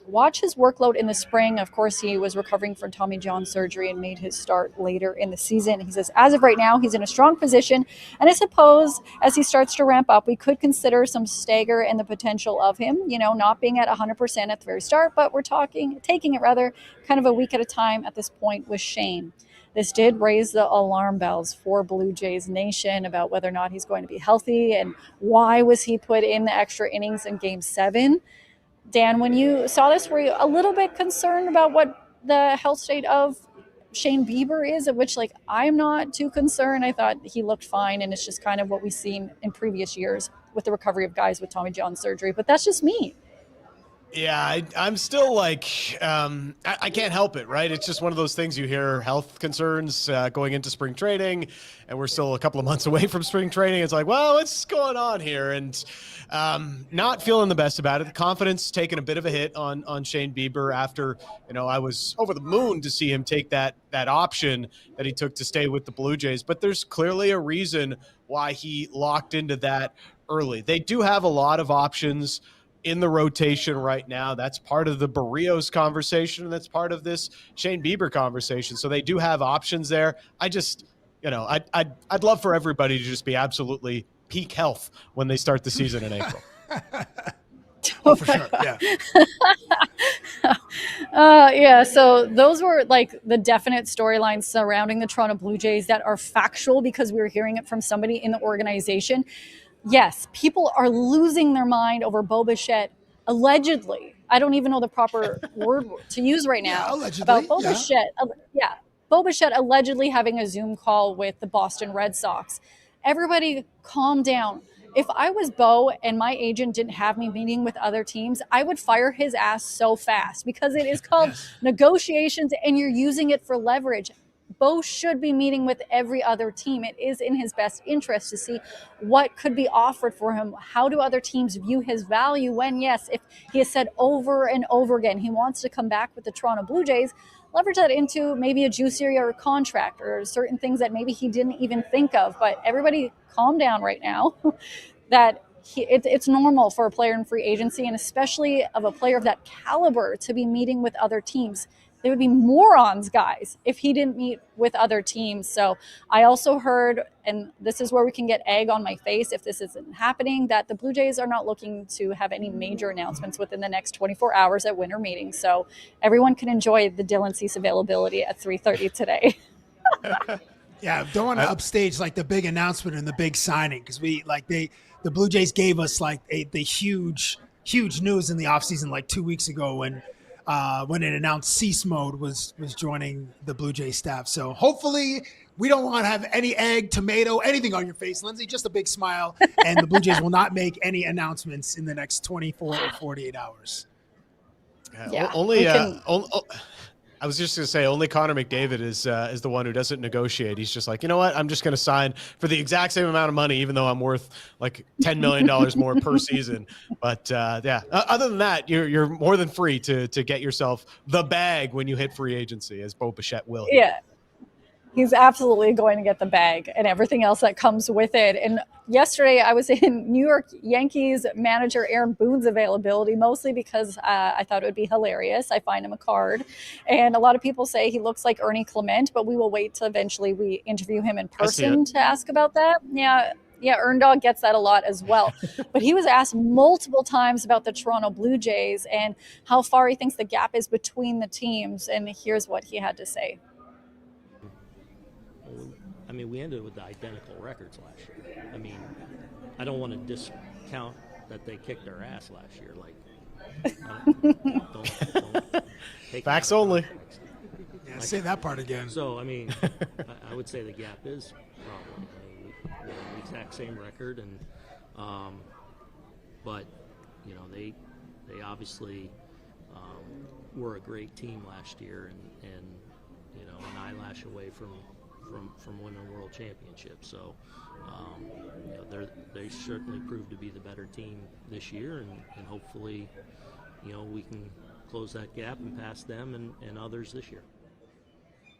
watch his workload in the spring. Of course, he was recovering from Tommy John surgery and made his start later in the season. He says, as of right now, he's in a strong position. And I suppose as he starts to ramp up, we could consider some stagger in the potential of him, you know, not being at 100% at the very start, but we're taking it rather kind of a week at a time at this point with Shane. This did raise the alarm bells for Blue Jays Nation about whether or not he's going to be healthy and why was he put in the extra innings in Game 7. Dan, when you saw this, were you a little bit concerned about what the health state of Shane Bieber is, of which, like, I'm not too concerned. I thought he looked fine, and it's just kind of what we've seen in previous years with the recovery of guys with Tommy John surgery. But that's just me. Yeah, I'm still like, I can't help it, right? It's just one of those things. You hear health concerns going into spring training, and we're still a couple of months away from spring training. It's like, well, what's going on here? And not feeling the best about it. The confidence taking a bit of a hit on Shane Bieber after, I was over the moon to see him take that option that he took to stay with the Blue Jays. But there's clearly a reason why he locked into that early. They do have a lot of options in the rotation right now. That's part of the Berrios conversation. And that's part of this Shane Bieber conversation. So they do have options there. I just, I'd love for everybody to just be absolutely peak health when they start the season in April. Oh, for sure. Yeah. Yeah. So those were like the definite storylines surrounding the Toronto Blue Jays that are factual because we were hearing it from somebody in the organization. Yes, people are losing their mind over Bo Bichette, allegedly. I don't even know the proper word to use right now. Yeah, allegedly. About Bo Bichette. Yeah, Bo Bichette allegedly having a Zoom call with the Boston Red Sox. Everybody calm down. If I was Bo and my agent didn't have me meeting with other teams, I would fire his ass so fast because it is called negotiations and you're using it for leverage. Bo should be meeting with every other team. It is in his best interest to see what could be offered for him. How do other teams view his value when, yes, if he has said over and over again, he wants to come back with the Toronto Blue Jays, leverage that into maybe a juicier contract or certain things that maybe he didn't even think of. But everybody calm down right now that it's normal for a player in free agency and especially of a player of that caliber to be meeting with other teams. They would be morons, guys, if he didn't meet with other teams. So I also heard, and this is where we can get egg on my face if this isn't happening, that the Blue Jays are not looking to have any major announcements within the next 24 hours at winter meetings. So everyone can enjoy the Dylan Cease availability at 3:30 today. Yeah, don't want to upstage like the big announcement and the big signing because the Blue Jays gave us like the huge news in the offseason like 2 weeks ago when it announced Cease Mode was joining the Blue Jays staff. So hopefully we don't want to have any egg, tomato, anything on your face, Lindsay, just a big smile. And the Blue Jays will not make any announcements in the next 24 or 48 hours. I was just going to say only Connor McDavid is the one who doesn't negotiate. He's just like, you know what? I'm just going to sign for the exact same amount of money, even though I'm worth like $10 million more per season. But other than that, you're more than free to get yourself the bag when you hit free agency, as Bo Bichette will. Yeah. He's absolutely going to get the bag and everything else that comes with it. And yesterday I was in New York Yankees manager Aaron Boone's availability, mostly because I thought it would be hilarious. I find him a card. And a lot of people say he looks like Ernie Clement, but we will wait till eventually we interview him in person to ask about that. Yeah, Earn Dog gets that a lot as well. But he was asked multiple times about the Toronto Blue Jays and how far he thinks the gap is between the teams. And here's what he had to say. I mean, we ended with the identical records last year. I mean, I don't want to discount that they kicked our ass last year. Like, don't take facts only. Yeah, say that part again. So, I mean, I would say the gap is probably we have the exact same record, and but they obviously were a great team last year, and an eyelash away from winning a world championship. So they certainly proved to be the better team this year, and hopefully we can close that gap and pass them and others this year.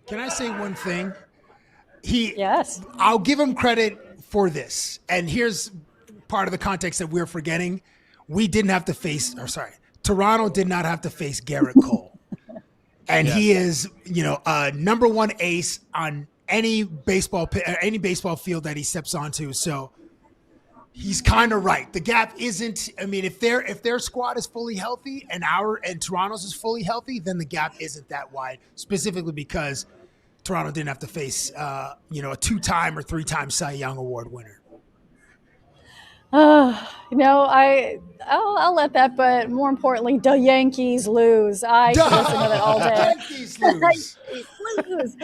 Can I say one thing? Yes. I'll give him credit for this, and here's part of the context that we're forgetting. Toronto did not have to face Garrett Cole. And he is, number one ace on any baseball field that he steps onto. So he's kind of right. The gap isn't. I mean, if their squad is fully healthy and Toronto's is fully healthy, then the gap isn't that wide. Specifically because Toronto didn't have to face, a 2-time or 3-time Cy Young Award winner. I'll let that, but more importantly, the Yankees lose. I could listen to that all day. Yankees lose. Lose.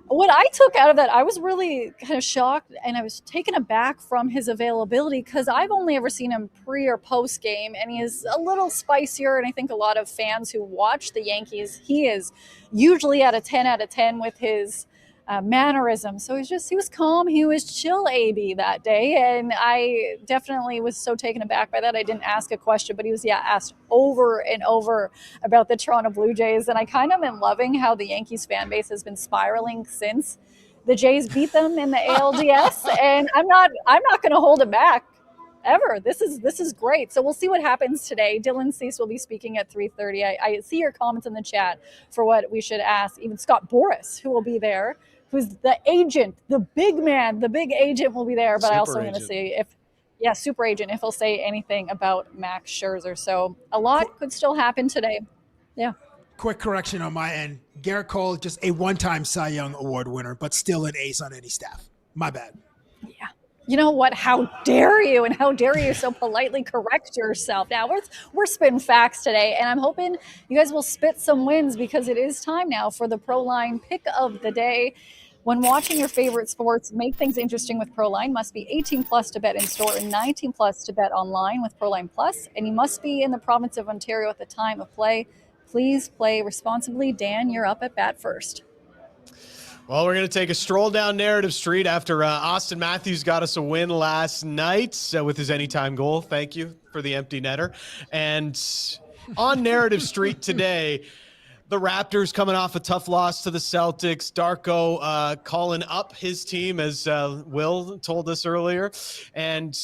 What I took out of that, I was really kind of shocked and I was taken aback from his availability because I've only ever seen him pre or post game, and he is a little spicier. And I think a lot of fans who watch the Yankees, he is usually at a 10 out of 10 with his mannerism. So he was calm. He was chill, AB, that day. And I definitely was so taken aback by that. I didn't ask a question, but he was, asked over and over about the Toronto Blue Jays. And I kind of am loving how the Yankees fan base has been spiraling since the Jays beat them in the ALDS. And I'm not going to hold it back ever. This is great. So we'll see what happens today. Dylan Cease will be speaking at 3:30. I see your comments in the chat for what we should ask. Even Scott Boras, who will be there, who's the agent, the big man, the big agent will be there. But I also want to see super agent, if he'll say anything about Max Scherzer. So a lot could still happen today. Yeah. Quick correction on my end. Garrett Cole, just a one-time Cy Young Award winner, but still an ace on any staff. My bad. Yeah. You know what? How dare you? And how dare you so politely correct yourself? Now, we're spitting facts today, and I'm hoping you guys will spit some wins because it is time now for the ProLine pick of the day. When watching your favorite sports, make things interesting with ProLine. Must be 18 plus to bet in store and 19 plus to bet online with ProLine Plus. And you must be in the province of Ontario at the time of play. Please play responsibly. Dan, you're up at bat first. Well, we're going to take a stroll down Narrative Street after Austin Matthews got us a win last night with his anytime goal. Thank you for the empty netter. And on Narrative Street today, the Raptors coming off a tough loss to the Celtics. Darko calling up his team, as Will told us earlier, and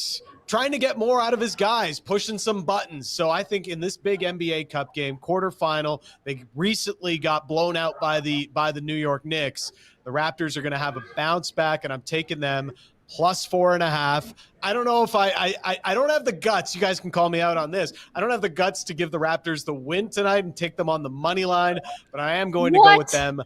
trying to get more out of his guys, pushing some buttons. So I think in this big NBA Cup game, quarterfinal, they recently got blown out by the New York Knicks. The Raptors are going to have a bounce back, and I'm taking them +4.5. I don't know if I don't have the guts. You guys can call me out on this. I don't have the guts to give the Raptors the win tonight and take them on the money line, but I am going to go with them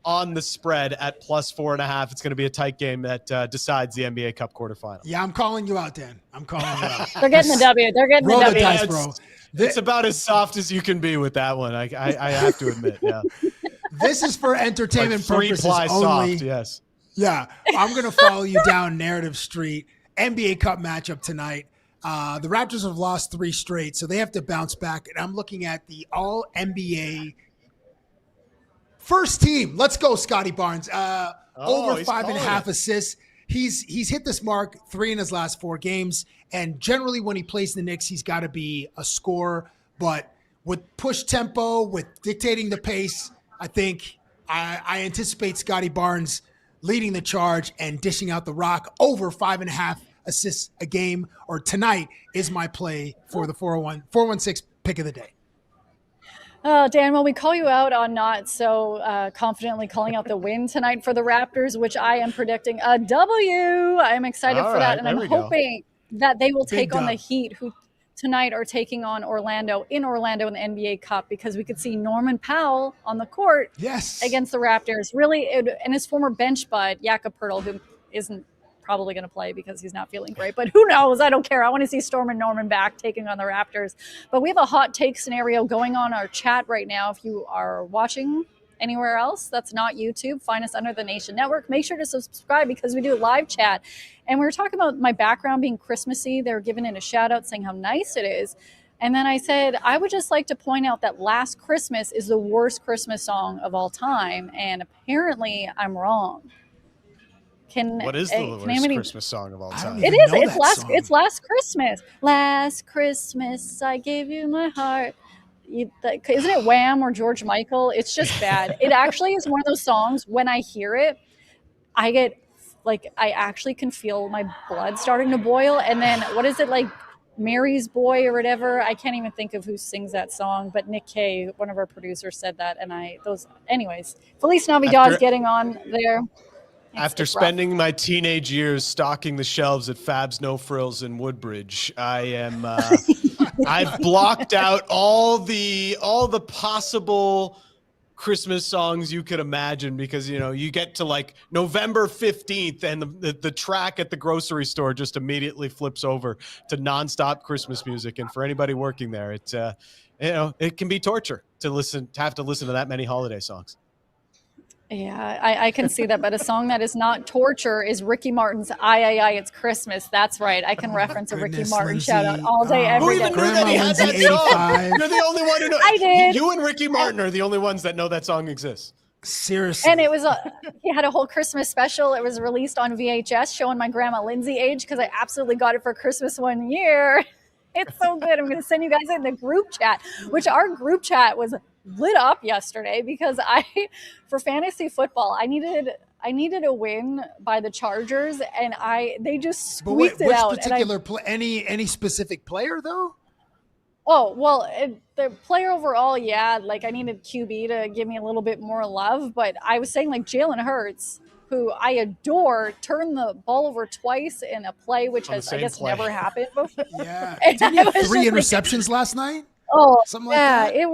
on the spread at +4.5. It's going to be a tight game that decides the NBA Cup quarterfinal. Yeah, I'm calling you out, Dan. I'm calling you out. They're getting the W. They're getting Roll the W. dice, bro. It's about as soft as you can be with that one. I have to admit. Yeah. This is for entertainment like purposes ply only. Soft, yes. Yeah, I'm going to follow you down Narrative Street. NBA Cup matchup tonight. The Raptors have lost 3 straight, so they have to bounce back. And I'm looking at the All-NBA first team. Let's go, Scotty Barnes. Over 5.5 assists. He's hit this mark 3 in his last 4 games. And generally when he plays the Knicks, he's got to be a scorer. But with push tempo, with dictating the pace, I think I anticipate Scotty Barnes leading the charge and dishing out the rock. Over 5.5 assists a game, or tonight, is my play for the 416 pick of the day. Dan, will we call you out on not so confidently calling out the win tonight for the Raptors, which I am predicting a W. I'm excited for that, and I'm hoping that they will take on the Heat, who tonight are taking on Orlando in the NBA Cup, because we could see Norman Powell on the court against the Raptors. Really, and his former bench bud, Jakob Poeltl, who isn't probably going to play because he's not feeling great, but who knows? I don't care. I want to see Storm and Norman back taking on the Raptors. But we have a hot take scenario going on our chat right now. If you are watching anywhere else that's not YouTube, find us under the Nation Network. Make sure to subscribe because we do a live chat. And we were talking about my background being Christmassy. They were giving it a shout out saying how nice it is. And then I said, I would just like to point out that Last Christmas is the worst Christmas song of all time. And apparently I'm wrong. What is the worst Christmas song of all time? It is. It's Last Christmas. Last Christmas, I gave you my heart. Isn't it Wham or George Michael? It's just bad. It actually is one of those songs, when I hear it, I get I actually can feel my blood starting to boil. And then what is it, like Mary's Boy or whatever? I can't even think of who sings that song, but Nick Kay, one of our producers, said that. And anyways, Feliz Navidad is getting on there. After spending my teenage years stocking the shelves at Fab's No Frills in Woodbridge, I am I've blocked out all the possible Christmas songs you could imagine, because you get to like November 15th and the track at the grocery store just immediately flips over to nonstop Christmas music. And for anybody working there, it can be torture to have to listen to that many holiday songs. Yeah, I can see that. But a song that is not torture is Ricky Martin's "I, It's Christmas." That's right. I can reference a Ricky Martin Lindsay. shout out all day, every Who day. even knew that he had that song? You're the only one who knows. I did. You and Ricky Martin are the only ones that know that song exists. Seriously. And it was he had a whole Christmas special. It was released on VHS, showing my grandma Lindsay age, because I absolutely got it for Christmas one year. It's so good. I'm going to send you guys in the group chat, which our group chat was lit up yesterday, because for fantasy football, I needed a win by the Chargers, and they just squeaked it out. Which particular any specific player though? Oh, well, the player overall, yeah, like I needed QB to give me a little bit more love, but I was saying like Jalen Hurts, who I adore, turned the ball over twice in a play, which has, I guess, never happened before. Yeah. Didn't he have 3 interceptions last night? Oh, something like that? It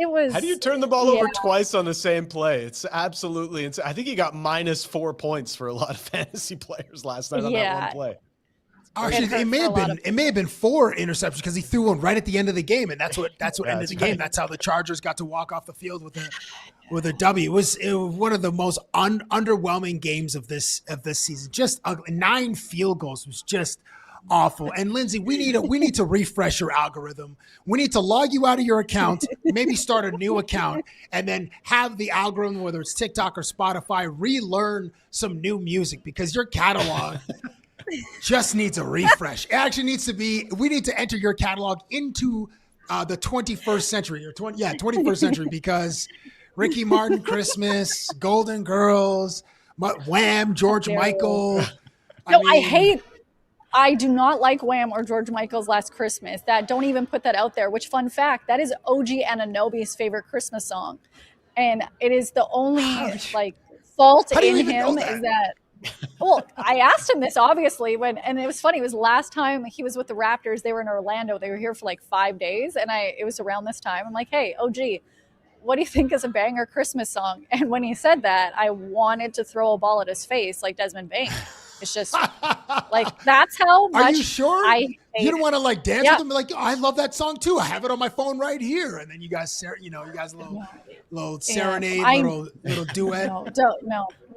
was. How do you turn the ball over twice on the same play? It's absolutely insane. I think he got -4 points for a lot of fantasy players last night on that one play. Actually, it may have been 4 interceptions, because he threw one right at the end of the game, and that's what ended the game. That's how the Chargers got to walk off the field with a W. It was one of the most underwhelming games of this season. Just 9 field goals was just awful. And Lindsay, we need to refresh your algorithm. We need to log you out of your account, maybe start a new account, and then have the algorithm, whether it's TikTok or Spotify, relearn some new music, because your catalog just needs a refresh. It actually needs to be. We need to enter your catalog into the 21st century, or 21st century, because Ricky Martin Christmas, Golden Girls, Wham, George Michael. I do not like Wham or George Michael's Last Christmas. Don't even put that out there. Which, fun fact, that is OG Ananobi's favorite Christmas song, and it is the only fault in him is that. Well, I asked him this obviously and it was funny. It was last time he was with the Raptors. They were in Orlando. They were here for like 5 days, and it was around this time. I'm like, hey, OG, what do you think is a banger Christmas song? And when he said that, I wanted to throw a ball at his face like Desmond Bain. It's just like, that's how much. Are you sure? You don't want to like dance with him? Like, I love that song too. I have it on my phone right here. And then you guys, a little serenade, little duet.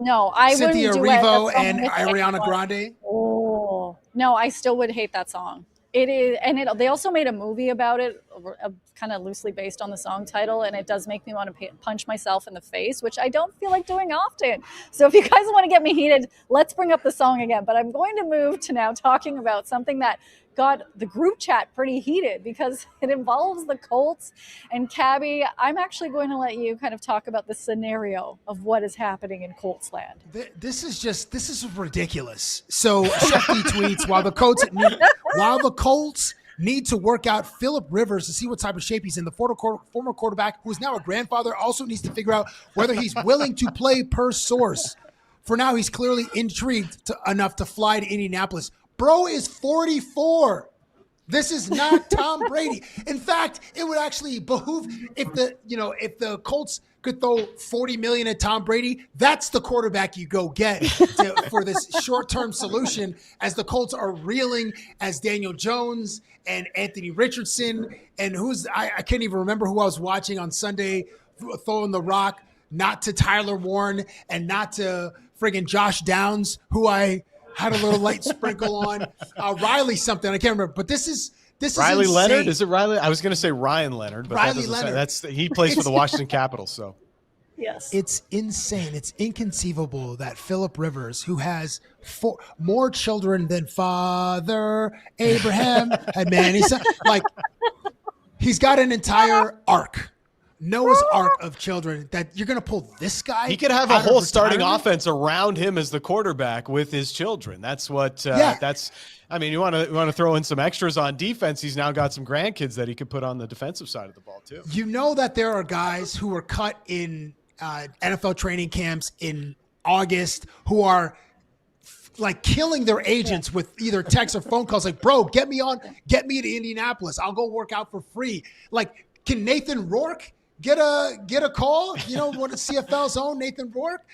No. I Cynthia wouldn't duet Erivo that song and with Ariana anyone. Grande. Oh no, I still would hate that song. It is, and they also made a movie about it, kind of loosely based on the song title, and it does make me want to punch myself in the face, which I don't feel like doing often. So if you guys want to get me heated, let's bring up the song again. But I'm going to move to now talking about something that got the group chat pretty heated, because it involves the Colts. And Cabby, I'm actually going to let you kind of talk about the scenario of what is happening in Colts land. This is ridiculous. So Shefty tweets, while the Colts need to work out Phillip Rivers to see what type of shape he's in, the former quarterback, who is now a grandfather, also needs to figure out whether he's willing to play per source. For now, he's clearly intrigued enough to fly to Indianapolis. Bro is 44. This is not Tom Brady. In fact, it would actually behoove if the Colts could throw $40 million at Tom Brady. That's the quarterback you go get for this short-term solution, as the Colts are reeling as Daniel Jones and Anthony Richardson and I can't even remember who I was watching on Sunday throwing the rock, not to Tyler Warren and not to friggin' Josh Downs, who I had a little light sprinkle on. Riley something, I can't remember. But this is Riley insane. Leonard? Is it Riley? I was going to say Ryan Leonard, but Riley Leonard. He plays for the Washington Capitals. So yes, it's insane. It's inconceivable that Phillip Rivers, who has more children than Father Abraham had many sons, he's got an entire ark. Noah's Ark of children, that you're going to pull this guy. He could have a whole starting offense around him as the quarterback with his children. That's what. You want to throw in some extras on defense. He's now got some grandkids that he could put on the defensive side of the ball too. You know that there are guys who were cut in NFL training camps in August who are killing their agents with either text or phone calls. Like, bro, get me to Indianapolis. I'll go work out for free. Can Nathan Rourke get a call. You know, what CFL's own Nathan Rourke.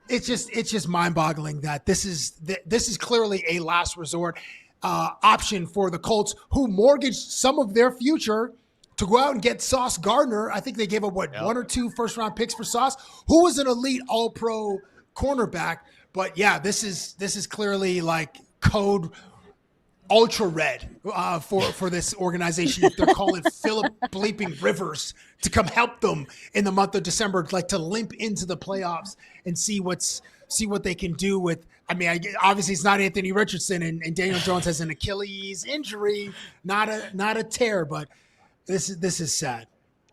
It's just mind-boggling that this is clearly a last resort option for the Colts, who mortgaged some of their future to go out and get Sauce Gardner. I think they gave up 1 or 2 first-round picks for Sauce, who was an elite All-Pro cornerback. But yeah, this is clearly like code ultra red for this organization if they're calling Philip bleeping Rivers to come help them in the month of December, like to limp into the playoffs and see what they can do with. I mean, obviously it's not Anthony Richardson, and Daniel Jones has an Achilles injury, not a tear, but this is sad.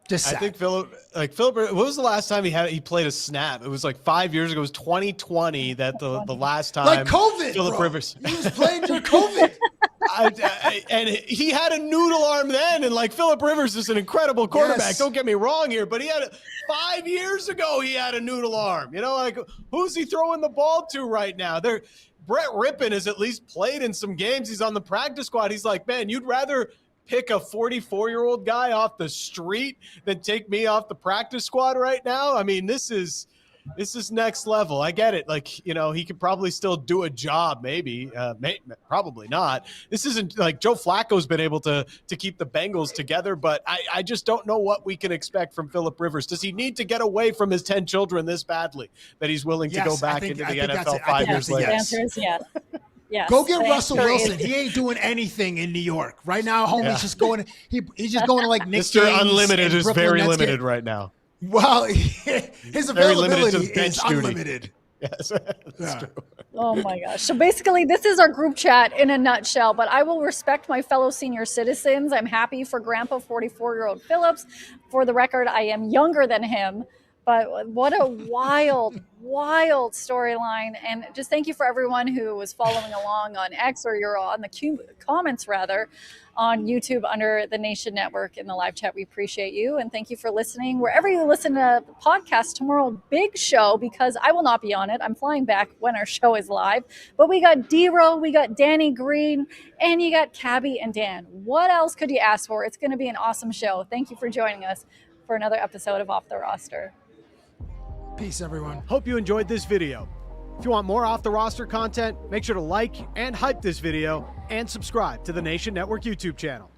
Just sad. I think Philip, what was the last time he played a snap? It was like 5 years ago. It was 2020 that the last time. Like COVID, Philip bro. Rivers. He was playing during COVID. And he had a noodle arm then, and like Philip Rivers is an incredible quarterback. Yes. Don't get me wrong here, but he had 5 years ago. He had a noodle arm. You know, like who's he throwing the ball to right now? Brett Rippon has at least played in some games. He's on the practice squad. He's like, man, you'd rather pick a 44-year-old guy off the street than take me off the practice squad right now. I mean, this is next level. I get it. Like, you know, he could probably still do a job, maybe, probably not. This isn't like Joe Flacco's been able to keep the Bengals together, but I just don't know what we can expect from Philip Rivers. Does he need to get away from his 10 children this badly that he's willing to go back into the NFL 5 years later? The answer is yes. Yes, go get Russell Wilson. He ain't doing anything in New York right now. Homie's just going. He's just going to like Knicks Mr. games Unlimited is Brooklyn very Nets limited game. right now. Well, his Very limited availability to bench is duty. unlimited. Yes, that's true. Oh my gosh. So basically, this is our group chat in a nutshell, but I will respect my fellow senior citizens. I'm happy for Grandpa 44-year-old Phillips. For the record, I am younger than him. But what a wild, wild storyline. And just thank you for everyone who was following along on X, or you're on the comments rather, on YouTube under the Nation Network in the live chat. We appreciate you. And thank you for listening. Wherever you listen to the podcast, tomorrow, big show, because I will not be on it. I'm flying back when our show is live. But we got D-Row, we got Danny Green, and you got Cabby and Dan. What else could you ask for? It's going to be an awesome show. Thank you for joining us for another episode of Off the Roster. Peace, everyone. Hope you enjoyed this video. If you want more Off the Roster content, make sure to like and hype this video and subscribe to the Nation Network YouTube channel.